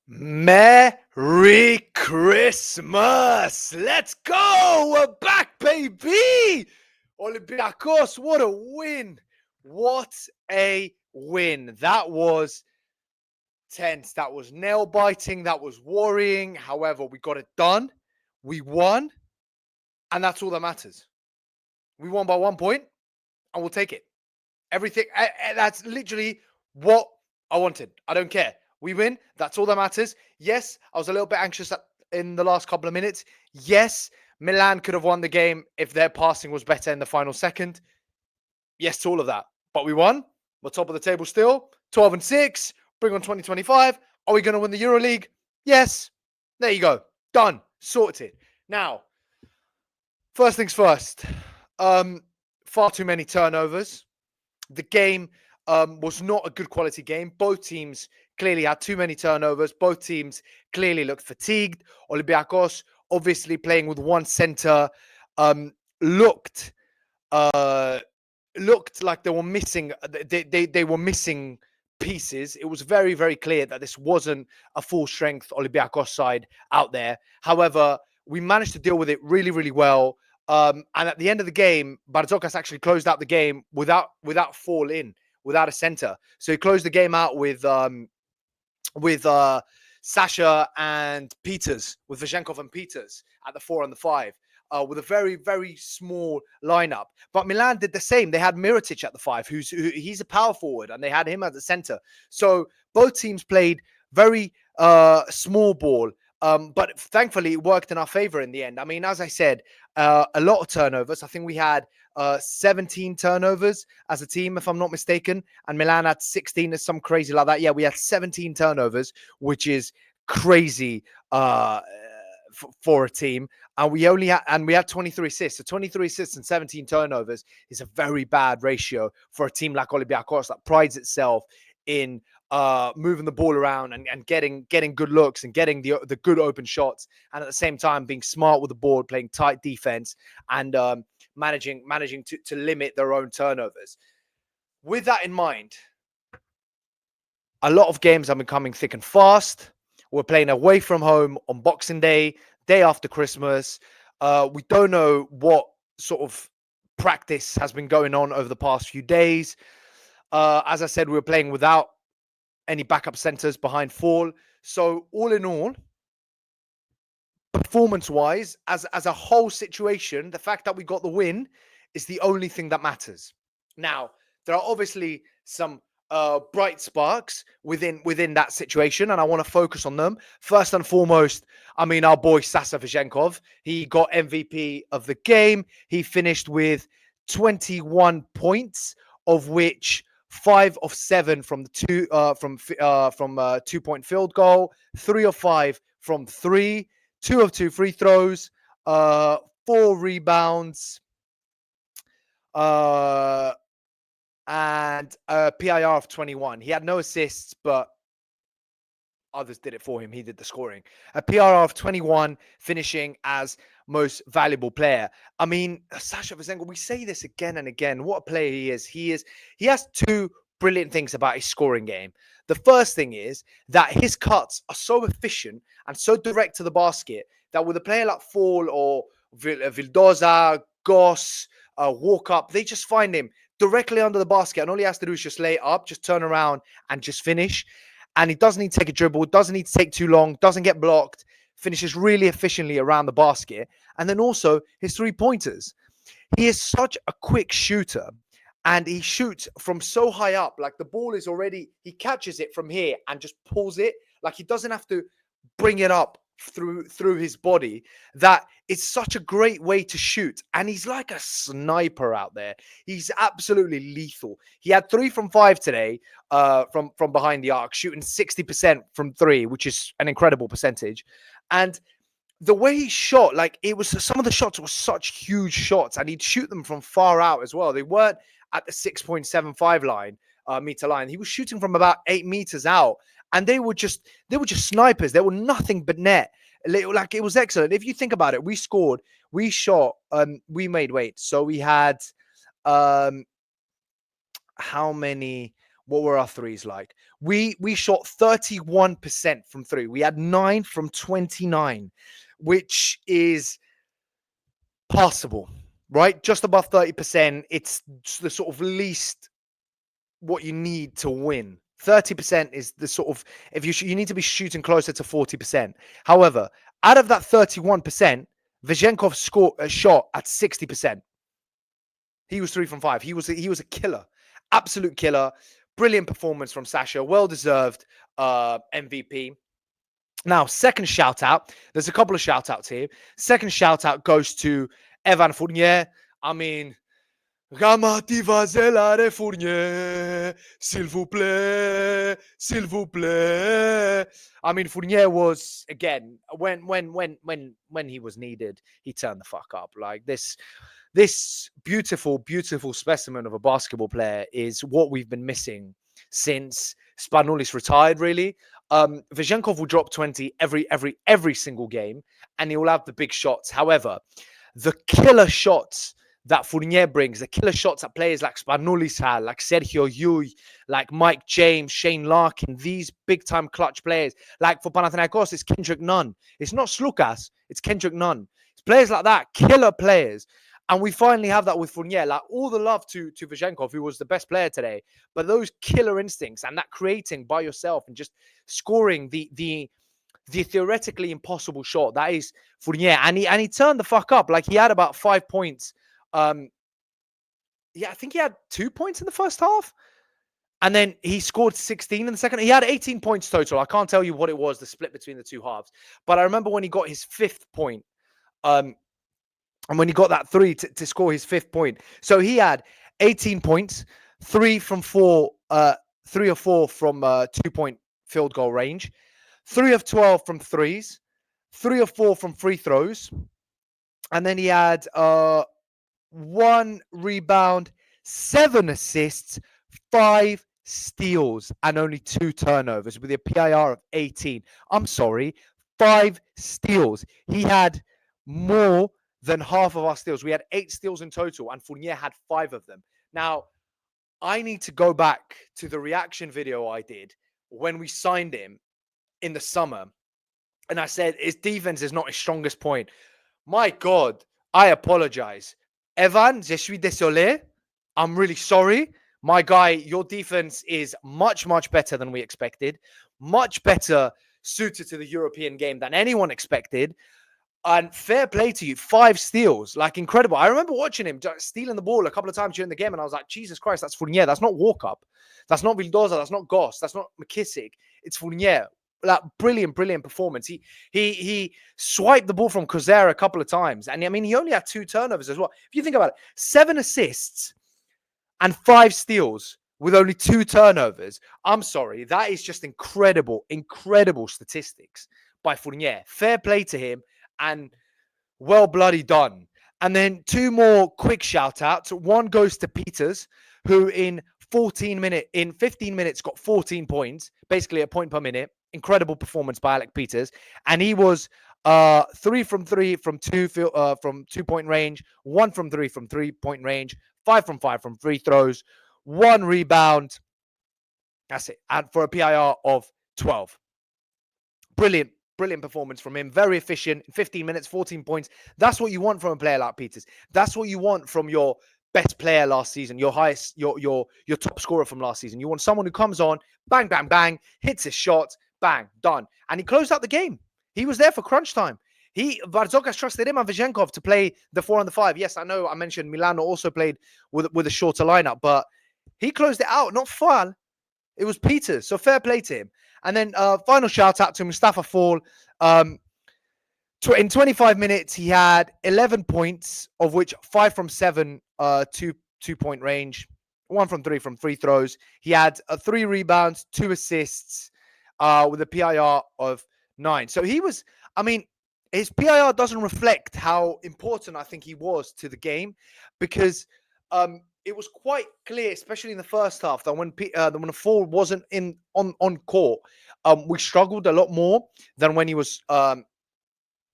Merry Christmas! Let's go! We're back, baby! Olympiacos, what a win! What a win! That was tense. That was nail biting. That was worrying. However, we got it done. We won. And that's all that matters. We won by 1 point and we'll take it. Everything. That's literally what I wanted. I don't care. We win. That's all that matters. Yes, I was a little bit anxious in the last couple of minutes. Yes, Milan could have won the game if their passing was better in the final second. Yes to all of that. But we won. We're top of the table still. 12-6. Bring on 2025. Are we going to win the EuroLeague? Yes. There you go. Done. Sorted. Now, first things first. Far too many turnovers. The game was not a good quality game. Both teams clearly had too many turnovers. Both teams clearly looked fatigued. Olympiacos, obviously playing with one center, looked like they were missing. They were missing pieces. It was very, very clear that this wasn't a full strength Olympiacos side out there. However, we managed to deal with it really, really well. And at the end of the game, Barzokas actually closed out the game without fall in, without a center. So he closed the game out with Sasha and Peters, with Vezenkov and Peters at the 4 and the 5, with a very, very small lineup. But Milan did the same. They had Mirotic at the 5, he's a power forward, and they had him at the center. So both teams played very small ball. But thankfully, it worked in our favor in the end. I mean, as I said, a lot of turnovers. I think we had 17 turnovers as a team, if I'm not mistaken. And Milan had 16 or some crazy like that. Yeah, we had 17 turnovers, which is crazy for a team. And we had 23 assists. So 23 assists and 17 turnovers is a very bad ratio for a team like Olympiacos that prides itself in moving the ball around and getting good looks and getting the good open shots, and at the same time being smart with the ball, playing tight defense, and managing to limit their own turnovers. With that in mind, a lot of games have been coming thick and fast. We're playing away from home on Boxing Day, day after Christmas. We don't know what sort of practice has been going on over the past few days. As I said, we were playing without any backup centers behind Fall. So all in all, performance-wise, as a whole situation, the fact that we got the win is the only thing that matters. Now, there are obviously some bright sparks within that situation, and I want to focus on them. First and foremost, I mean, our boy Sasha Vezenkov, he got MVP of the game. He finished with 21 points, of which 5 of 7 from the 2-point field goal, 3 of 5 from 3, 2 of 2 free throws, 4 rebounds, and a PIR of 21. He had no assists, but others did it for him. He did the scoring. A PIR of 21, finishing as most valuable player. I mean, Sasha Vezenkov, we say this again and again. What a player he is. He has 2 brilliant things about his scoring game. The first thing is that his cuts are so efficient and so direct to the basket that with a player like Fall or Vildoza, Goss, walk up, they just find him directly under the basket, and all he has to do is just lay it up, just turn around and just finish. And he doesn't need to take a dribble, doesn't need to take too long, doesn't get blocked, finishes really efficiently around the basket. And then also his 3-pointers. He is such a quick shooter, and he shoots from so high up. Like the ball is already, he catches it from here and just pulls it. Like he doesn't have to bring it up through his body. That it's such a great way to shoot. And he's like a sniper out there. He's absolutely lethal. He had 3 from 5 today from behind the arc, shooting 60% from 3, which is an incredible percentage. And the way he shot, like it was, some of the shots were such huge shots, and he'd shoot them from far out as well. They weren't at the 6.75 meter line. He was shooting from about 8 meters out, and they were just snipers. They were nothing but net. Like it was excellent. If you think about it, we made weight. So we had how many? What were our threes like? We shot 31% from 3. We had 9 from 29, which is passable, right? Just above 30%. It's the sort of least what you need to win. 30% is the sort of, if you need to be shooting closer to 40%. However, out of that 31%, Vezenkov scored a shot at 60%. He was 3 from 5. He was a killer, absolute killer. Brilliant performance from Sasha, well deserved MVP. Now, second shout out. There's a couple of shout outs here. Second shout out goes to Evan Fournier. I mean, Ramati vazelare Fournier, s'il vous plaît, s'il vous plaît. I mean, Fournier was, again, when he was needed, he turned the fuck up. Like this beautiful, beautiful specimen of a basketball player is what we've been missing since Spanoulis retired, really. Vezenkov will drop 20 every single game, and he will have the big shots. However, the killer shots that Fournier brings, the killer shots that players like Spanoulis had, like Sergio Llull, like Mike James, Shane Larkin, these big-time clutch players, like for Panathinaikos, it's Kendrick Nunn. It's not Slukas, it's Kendrick Nunn. It's players like that, killer players. And we finally have that with Fournier. Like, all the love to Vezenkov, who was the best player today, but those killer instincts and that creating by yourself and just scoring the theoretically impossible shot, that is Fournier. And he turned the fuck up. Like, he had about 5 points. Yeah, I think he had 2 points in the first half. And then he scored 16 in the second. He had 18 points total. I can't tell you what it was, the split between the two halves. But I remember when he got his 5th point, and when he got that 3 to score his 5th point. So he had 18 points, 3 from 4, 3 or 4 from 2-point field goal range, 3 of 12 from threes, 3 or 4 from free throws. And then he had 1 rebound, 7 assists, 5 steals, and only 2 turnovers with a PIR of 18. I'm sorry, 5 steals. He had more than half of our steals. We had 8 steals in total, and Fournier had 5 of them. Now, I need to go back to the reaction video I did when we signed him in the summer. And I said, his defense is not his strongest point. My God, I apologize. Evan, je suis désolé. I'm really sorry. My guy, your defense is much, much better than we expected. Much better suited to the European game than anyone expected. And fair play to you. 5 steals. Like, incredible. I remember watching him stealing the ball a couple of times during the game, and I was like, Jesus Christ, that's Fournier. That's not Walkup. That's not Vildoza. That's not Goss. That's not McKissick. It's Fournier. That brilliant performance. He swiped the ball from Kostas a couple of times. And I mean, he only had 2 turnovers as well. If you think about it, 7 assists and 5 steals with only 2 turnovers. I'm sorry. That is just incredible statistics by Fournier. Fair play to him. And well bloody done. And then 2 more quick shout outs. One goes to Peters, who in 15 minutes got 14 points, basically a point per minute. Incredible performance by Alec Peters. And he was 3 from 3 from 2-point range, 1 from 3 from 3-point range, 5 from 5 from free throws, 1 rebound. That's it. And for a PIR of 12. Brilliant performance from him. Very efficient. In 15 minutes, 14 points. That's what you want from a player like Peters. That's what you want from your best player last season, your highest, your top scorer from last season. You want someone who comes on, bang, bang, bang, hits his shot, bang, done. And he closed out the game. He was there for crunch time. Barzokas trusted him and Vezenkov to play the 4 and the 5. Yes, I know I mentioned Milano also played with a shorter lineup, but he closed it out, not Fall. It was Peters. So fair play to him. And then final shout out to Mustafa Fall. In 25 minutes, he had 11 points, of which 5 from 7 2-point range, 1 from 3 from free throws. He had 3 rebounds, 2 assists with a PIR of 9. So he was, I mean, his PIR doesn't reflect how important I think he was to the game, because it was quite clear, especially in the first half, that when Fall wasn't on court, we struggled a lot more than when he was on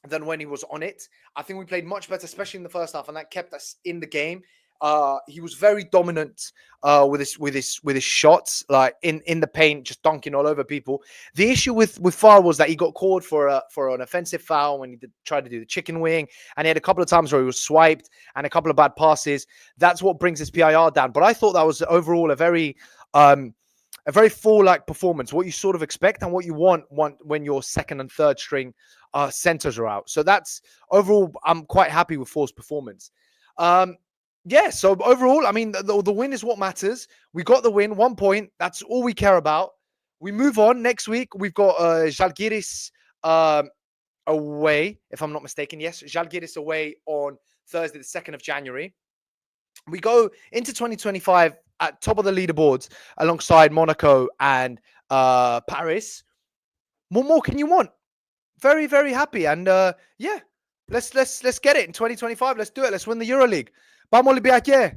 it. I think we played much better, especially in the first half, and that kept us in the game. He was very dominant with his shots, like in the paint, just dunking all over people. The issue with Farr was that he got called for an offensive foul when he tried to do the chicken wing, and he had a couple of times where he was swiped and a couple of bad passes. That's what brings his PIR down. But I thought that was overall a very full-like performance, what you sort of expect and what you want when your second and third string centers are out. So that's overall, I'm quite happy with Four's performance. Yeah, so overall, I mean, the win is what matters. We got the win, 1 point. That's all we care about. We move on. Next week, we've got Žalgiris away, if I'm not mistaken. Yes, Žalgiris away on Thursday, the 2nd of January. We go into 2025 at top of the leaderboards alongside Monaco and Paris. What more can you want? Very, very happy. And yeah, let's get it in 2025. Let's do it. Let's win the EuroLeague. Vamos Olympiacos.